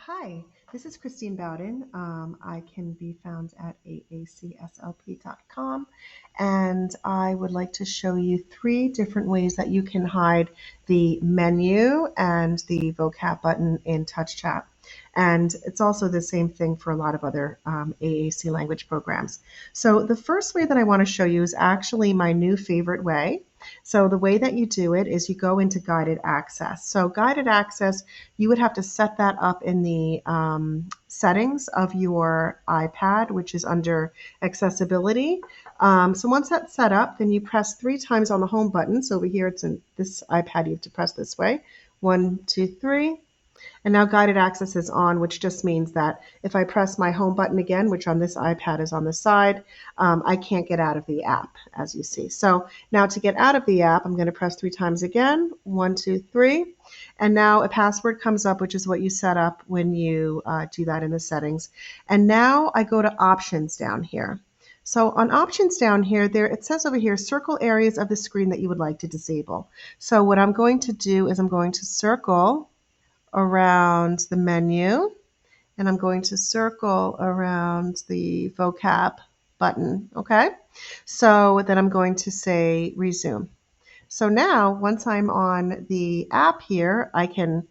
Hi, this is Christine Bowden. I can be found at aacslp.com, and I would like to show you 3 different ways that you can hide the menu and the vocab button in TouchChat. And it's also the same thing for a lot of other AAC language programs. So the first way that I want to show you is actually my new favorite way. So the way that you do it is you go into guided access. So guided access, you would have to set that up in the settings of your iPad, which is under accessibility. So once that's set up, then you press 3 times on the home button. So over here, it's in this iPad, you have to press this way. 1, 2, 3. And now guided access is on, which just means that if I press my home button again, which on this iPad is on the side, I can't get out of the app, as you see. So now to get out of the app, I'm going to press 3 times again, 1, 2, 3. And now a password comes up, which is what you set up when you do that in the settings. And now I go to options down here. So on options down here, it says over here, circle areas of the screen that you would like to disable. So what I'm going to do is I'm going to circle around the menu, and I'm going to circle around the vocab button, okay? So then I'm going to say resume. So now, once I'm on the app here, I can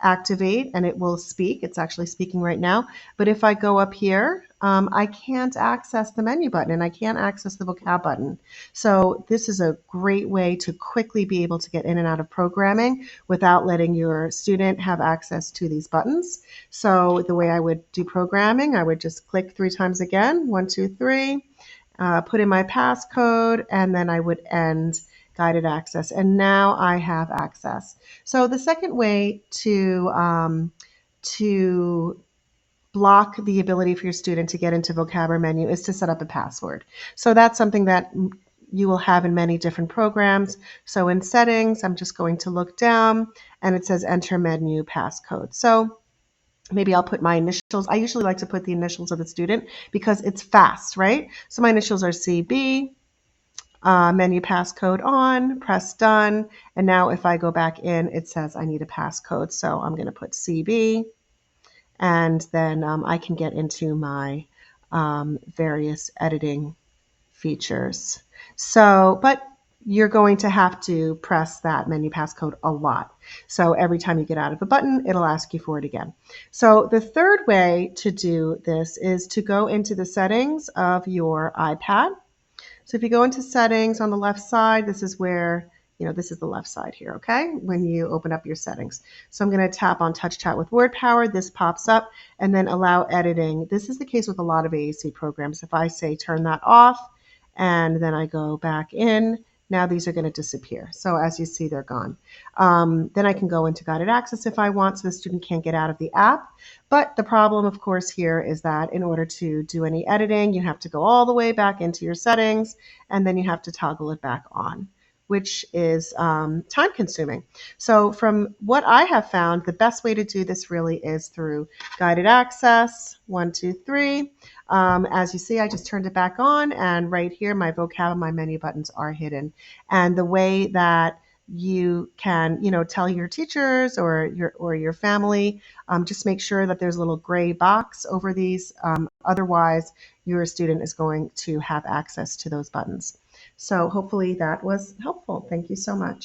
activate and it will speak. It's actually speaking right now. But if I go up here, I can't access the menu button and I can't access the vocab button. So this is a great way to quickly be able to get in and out of programming without letting your student have access to these buttons. So the way I would do programming, I would just click 3 times again, 1, 2, 3, put in my passcode, and then I would end guided access, and now I have access. So the second way to block the ability for your student to get into vocabulary menu is to set up a password. So that's something that you will have in many different programs. So in settings, I'm just going to look down and it says enter menu passcode. So maybe I'll put my initials. I usually like to put the initials of the student because it's fast, right? So my initials are CB. Menu passcode on, press done, and now if I go back in, it says I need a passcode. So I'm going to put CB, and then I can get into my various editing features. So, but you're going to have to press that menu passcode a lot. So every time you get out of a button, it'll ask you for it again. So the third way to do this is to go into the settings of your iPad. So if you go into settings on the left side, this is where, this is the left side here, okay, when you open up your settings. So I'm going to tap on TouchChat with WordPower. This pops up, and then allow editing. This is the case with a lot of AAC programs. If I say turn that off, and then I go back in, now these are going to disappear. So as you see, they're gone. Then I can go into guided access if I want, so the student can't get out of the app. But the problem, of course, here is that in order to do any editing, you have to go all the way back into your settings, and then you have to toggle it back on, which is time consuming. So from what I have found, the best way to do this really is through guided access, 1, 2, 3. As you see, I just turned it back on, and right here, my vocab and my menu buttons are hidden. And the way that you can, tell your teachers or your family, just make sure that there's a little gray box over these. Otherwise, your student is going to have access to those buttons. So hopefully that was helpful. Thank you so much.